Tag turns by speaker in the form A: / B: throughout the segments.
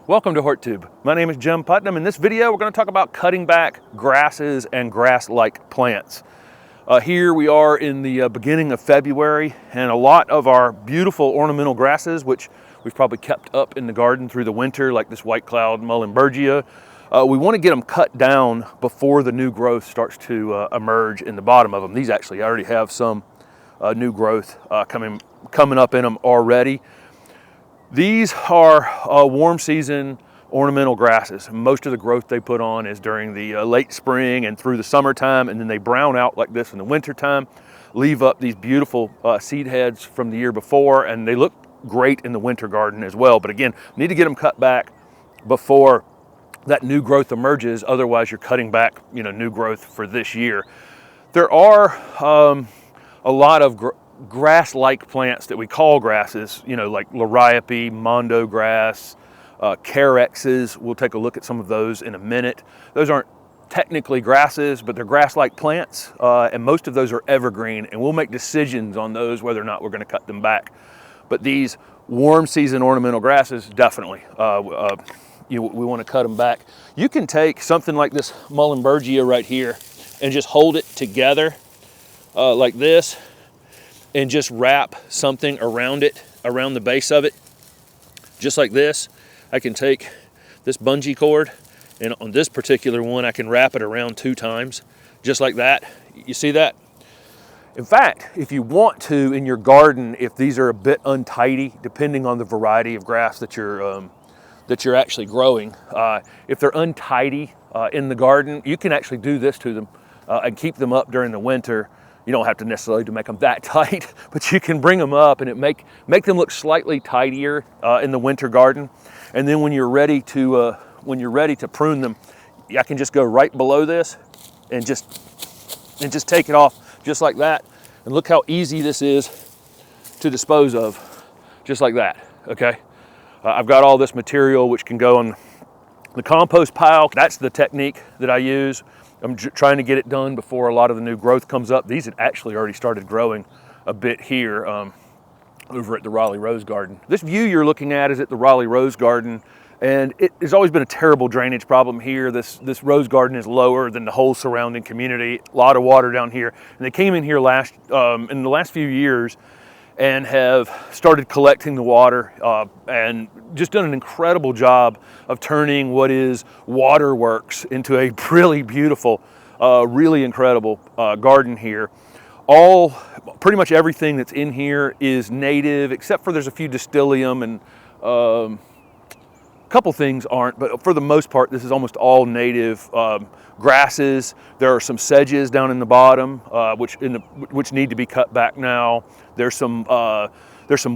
A: Welcome to HortTube. My name is Jim Putnam. In this video, we're going to talk about cutting back grasses and grass-like plants. Here we are in the beginning of February, and a lot of our beautiful ornamental grasses, which we've probably kept up in the garden through the winter, like this white cloud mullenbergia, we want to get them cut down before the new growth starts to emerge in the bottom of them. These actually already have some new growth coming up in them already. These are warm season ornamental grasses. Most of the growth they put on is during the late spring and through the summertime, and then they brown out like this in the wintertime, leave up these beautiful seed heads from the year before, and they look great in the winter garden as well. But again, need to get them cut back before that new growth emerges, otherwise you're cutting back new growth for this year. There are a lot of grass-like plants that we call grasses, like liriope, mondo grass, Carexes. We'll take a look at some of those in a minute. Those aren't technically grasses, but they're grass-like plants, and most of those are evergreen, and we'll make decisions on those whether or not we're going to cut them back. But these warm season ornamental grasses, definitely, we want to cut them back. You can take something like this mullenbergia right here and just hold it together like this, and just wrap something around it, around the base of it, just like this. I can take this bungee cord, and on this particular one, I can wrap it around 2 times, just like that. You see that? In fact, if you want to, in your garden, if these are a bit untidy, depending on the variety of grass that you're actually growing, if they're untidy in the garden, you can actually do this to them and keep them up during the winter. You don't have to necessarily to make them that tight, but you can bring them up and make them look slightly tidier in the winter garden. And then when you're ready to prune them, I can just go right below this and just take it off just like that. And look how easy this is to dispose of, just like that. Okay, I've got all this material which can go on the compost pile. That's the technique that I use. I'm trying to get it done before a lot of the new growth comes up. These had actually already started growing a bit here over at the Raleigh Rose Garden. This view you're looking at is at the Raleigh Rose Garden, and there's always been a terrible drainage problem here. This rose garden is lower than the whole surrounding community. A lot of water down here, and they came in here in the last few years and have started collecting the water and just done an incredible job of turning what is waterworks into a really beautiful, really incredible garden here. Pretty much everything that's in here is native, except for there's a few distilleum and a couple things aren't, but for the most part, this is almost all native grasses. There are some sedges down in the bottom, which need to be cut back now. There's some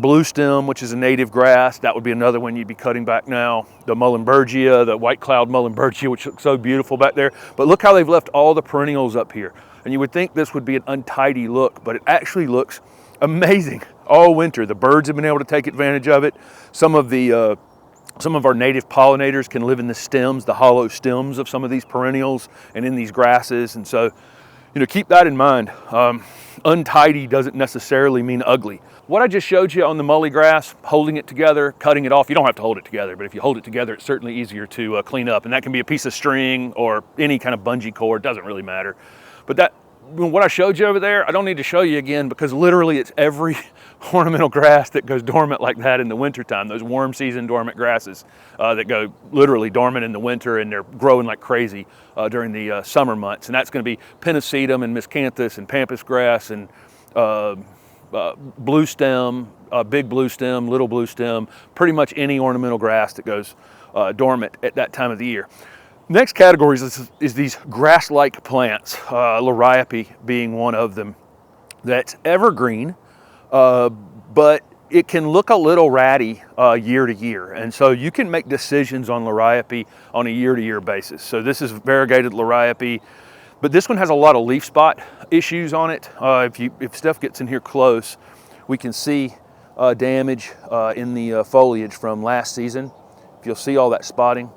A: blue stem, which is a native grass. That would be another one you'd be cutting back now. The mullenbergia, the white cloud mullenbergia, which looks so beautiful back there. But look how they've left all the perennials up here. And you would think this would be an untidy look, but it actually looks amazing all winter. The birds have been able to take advantage of it. Some of our native pollinators can live in the stems, the hollow stems of some of these perennials and in these grasses. And so, keep that in mind. Untidy doesn't necessarily mean ugly. What I just showed you on the mully grass, holding it together, cutting it off, you don't have to hold it together, but if you hold it together, it's certainly easier to clean up. And that can be a piece of string or any kind of bungee cord, doesn't really matter. But what I showed you over there, I don't need to show you again, because literally it's every ornamental grass that goes dormant like that in the wintertime. Those warm season dormant grasses that go literally dormant in the winter, and they're growing like crazy during the summer months. And that's going to be pennisetum and miscanthus and pampas grass and blue stem, big blue stem, little blue stem, pretty much any ornamental grass that goes dormant at that time of the year. Next category is these grass-like plants, liriope being one of them. That's evergreen, but it can look a little ratty year to year. And so you can make decisions on liriope on a year-to-year basis. So this is variegated liriope, but this one has a lot of leaf spot issues on it. If Steph gets in here close, we can see damage in the foliage from last season. If you'll see all that spotting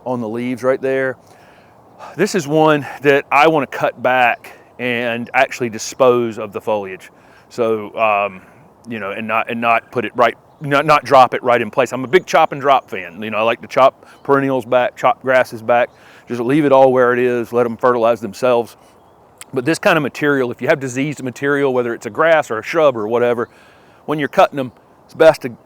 A: on the leaves right there. This is one that I want to cut back and actually dispose of the foliage. So, and not put it right not drop it right in place. I'm a big chop and drop fan. You know, I like to chop perennials back, chop grasses back, just leave it all where it is, let them fertilize themselves. But this kind of material, if you have diseased material, whether it's a grass or a shrub or whatever, when you're cutting them, it's best to,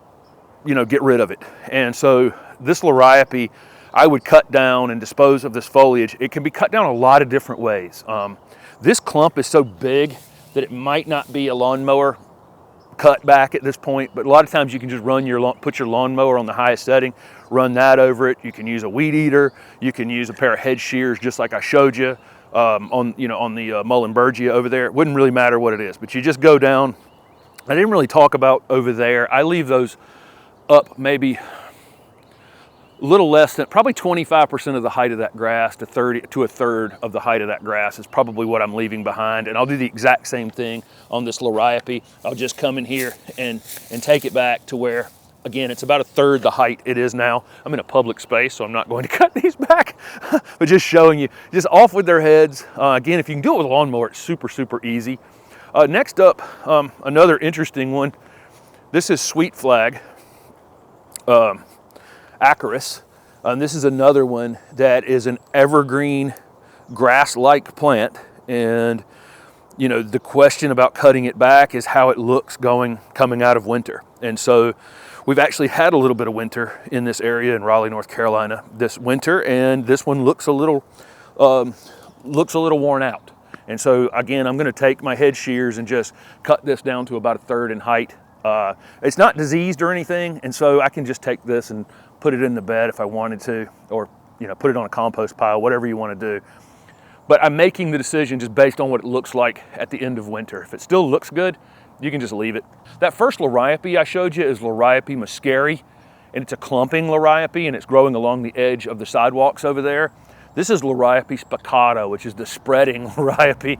A: you know, get rid of it. And so this liriope, I would cut down and dispose of this foliage. It can be cut down a lot of different ways. This clump is so big that it might not be a lawnmower cut back at this point, but a lot of times you can just put your lawnmower on the highest setting, run that over it. You can use a weed eater. You can use a pair of hedge shears, just like I showed you on the Mullenbergia over there. It wouldn't really matter what it is, but you just go down. I didn't really talk about over there. I leave those up maybe a little less than, probably 25% of the height of that grass to a third of the height of that grass is probably what I'm leaving behind. And I'll do the exact same thing on this liriope. I'll just come in here and take it back to where, again, it's about a third the height it is now. I'm in a public space, so I'm not going to cut these back, but just showing you, just off with their heads. Again, if you can do it with a lawnmower, it's super, super easy. Next up, another interesting one. This is sweet flag. Carex. This is another one that is an evergreen grass-like plant, and you know, the question about cutting it back is how it looks coming out of winter. And so we've actually had a little bit of winter in this area in Raleigh, North Carolina this winter, and this one looks a little worn out. And so again, I'm going to take my hedge shears and just cut this down to about a third in height. It's not diseased or anything, and so I can just take this and put it in the bed if I wanted to, or you know, put it on a compost pile, whatever you want to do. But I'm making the decision just based on what it looks like at the end of winter. If it still looks good, you can just leave it. That first liriope I showed you is Liriope muscari, and it's a clumping liriope, and it's growing along the edge of the sidewalks over there. This is Liriope spicata, which is the spreading liriope.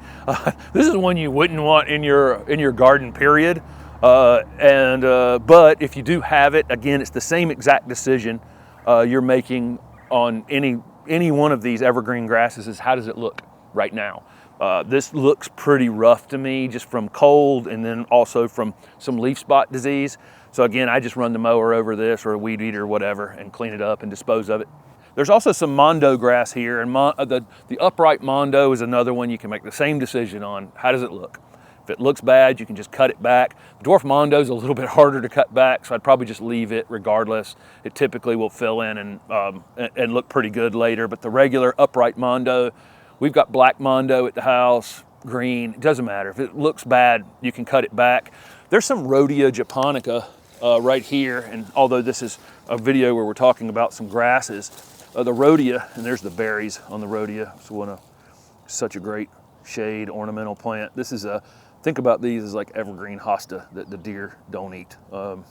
A: This is one you wouldn't want in your garden, period. But if you do have it, again, it's the same exact decision you're making on any one of these evergreen grasses is how does it look right now? This looks pretty rough to me, just from cold and then also from some leaf spot disease. So again, I just run the mower over this or a weed eater or whatever and clean it up and dispose of it. There's also some mondo grass here, and the upright mondo is another one you can make the same decision on. How does it look? If it looks bad, you can just cut it back. Dwarf mondo is a little bit harder to cut back, so I'd probably just leave it regardless. It typically will fill in and look pretty good later, but the regular upright mondo, we've got black mondo at the house, green, it doesn't matter. If it looks bad, you can cut it back. There's some Rhodia japonica right here, and although this is a video where we're talking about some grasses, the Rhodia, and there's the berries on the Rhodia. It's such a great shade ornamental plant. This is think about these as like evergreen hosta that the deer don't eat. And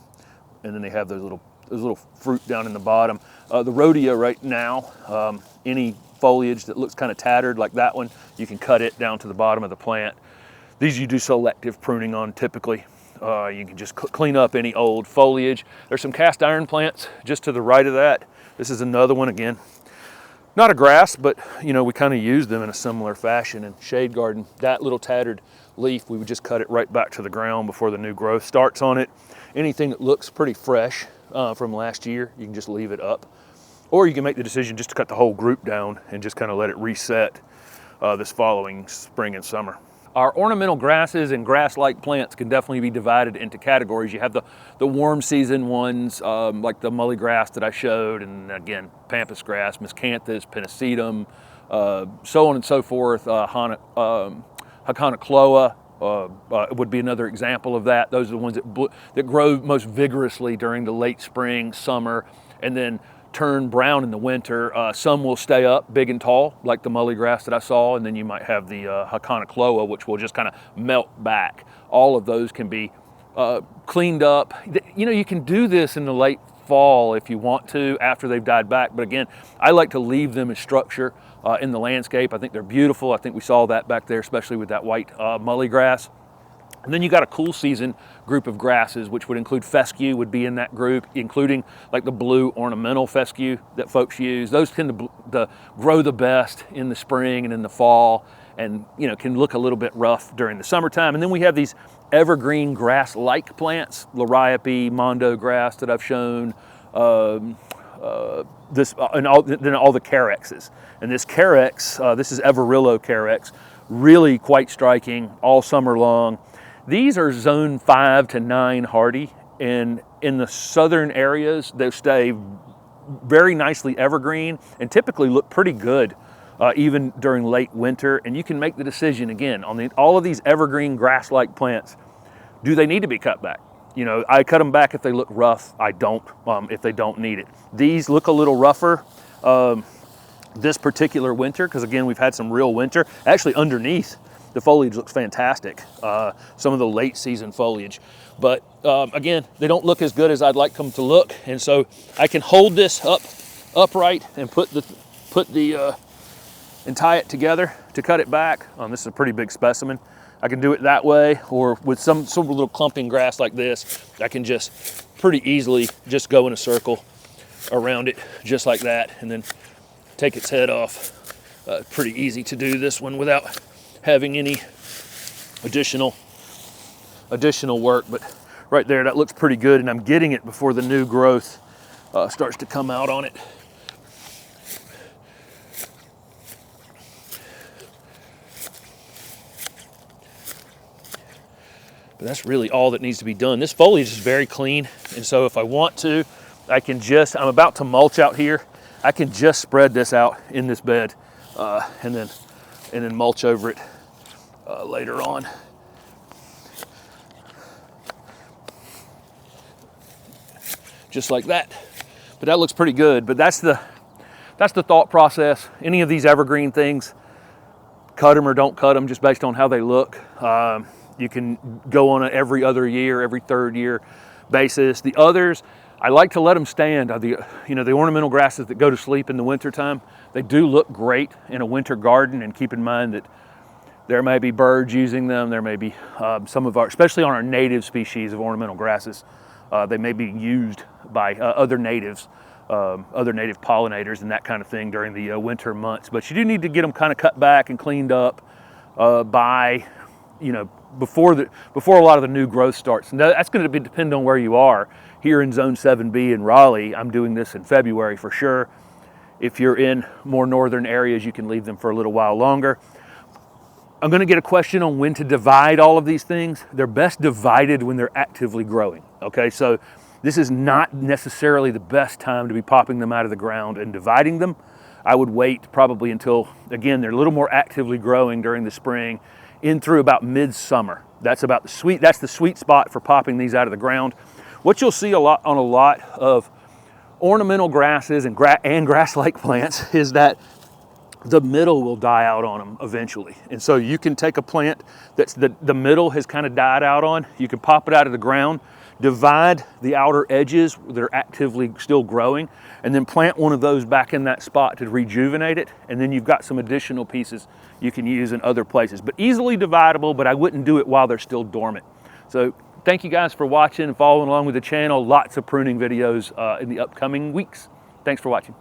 A: then they have those little fruit down in the bottom. The Rhodia right now, any foliage that looks kind of tattered like that one, you can cut it down to the bottom of the plant. These you do selective pruning on typically. You can just clean up any old foliage. There's some cast iron plants just to the right of that. This is another one, again, not a grass, but you know, we kind of use them in a similar fashion. In shade garden, that little tattered leaf, we would just cut it right back to the ground before the new growth starts on it. Anything that looks pretty fresh from last year, you can just leave it up. Or you can make the decision just to cut the whole group down and just kind of let it reset this following spring and summer. Our ornamental grasses and grass-like plants can definitely be divided into categories. You have the warm season ones, like the mully grass that I showed, and again, pampas grass, miscanthus, pennisetum, so on and so forth. Haconocloa would be another example of that. Those are the ones that grow most vigorously during the late spring, summer, and then turn brown in the winter. Some will stay up big and tall, like the mully grass that I saw, and then you might have the Haconocloa, which will just kind of melt back. All of those can be cleaned up. You know, you can do this in the late fall if you want to, after they've died back, but again, I like to leave them as structure in the landscape. I think they're beautiful. I think we saw that back there, especially with that white mully grass. And then you got a cool season group of grasses, which would include fescue would be in that group, including like the blue ornamental fescue that folks use. Those tend to grow the best in the spring and in the fall, and you know, can look a little bit rough during the summertime. And then we have these evergreen grass-like plants, liriope, mondo grass that I've shown, and all the Carexes. And this Carex, this is Everillo Carex, really quite striking all summer long. These are zone 5 to 9 hardy, and in the southern areas, they stay very nicely evergreen and typically look pretty good even during late winter. And you can make the decision again on all of these evergreen grass-like plants. Do they need to be cut back? You know, I cut them back if they look rough. I don't if they don't need it. These look a little rougher this particular winter because, again, we've had some real winter. Actually, underneath, the foliage looks fantastic, some of the late season foliage. But again, they don't look as good as I'd like them to look. And so I can hold this upright and and tie it together to cut it back. This is a pretty big specimen. I can do it that way, or with some sort of little clumping grass like this, I can just pretty easily just go in a circle around it just like that and then take its head off. Pretty easy to do this one without having any additional work, but right there, that looks pretty good, and I'm getting it before the new growth starts to come out on it. But that's really all that needs to be done. This foliage is very clean, and so if I want to, I can just, I'm about to mulch out here, I can just spread this out in this bed and then mulch over it later on. Just like that. But that looks pretty good. But that's the thought process. Any of these evergreen things, cut them or don't cut them just based on how they look. You can go on an every other year, every third year basis. The others, I like to let them stand. The ornamental grasses that go to sleep in the wintertime, they do look great in a winter garden, and keep in mind that there may be birds using them. There may be some of our, especially on our native species of ornamental grasses, they may be used by other native pollinators and that kind of thing during the winter months. But you do need to get them kind of cut back and cleaned up by, before a lot of the new growth starts. And that's going to depend on where you are. Here in Zone 7B in Raleigh, I'm doing this in February for sure. If you're in more northern areas, you can leave them for a little while longer. I'm going to get a question on when to divide all of these things. They're best divided when they're actively growing. Okay, so this is not necessarily the best time to be popping them out of the ground and dividing them. I would wait probably until, again, they're a little more actively growing during the spring in through about midsummer. That's the sweet spot for popping these out of the ground. What you'll see on a lot of ornamental grasses and grass-like plants is that the middle will die out on them eventually. And so you can take a plant that's the middle has kind of died out on, you can pop it out of the ground, divide the outer edges that are actively still growing, and then plant one of those back in that spot to rejuvenate it. And then you've got some additional pieces you can use in other places. But easily dividable, but I wouldn't do it while they're still dormant. So thank you guys for watching and following along with the channel. Lots of pruning videos in the upcoming weeks. Thanks for watching.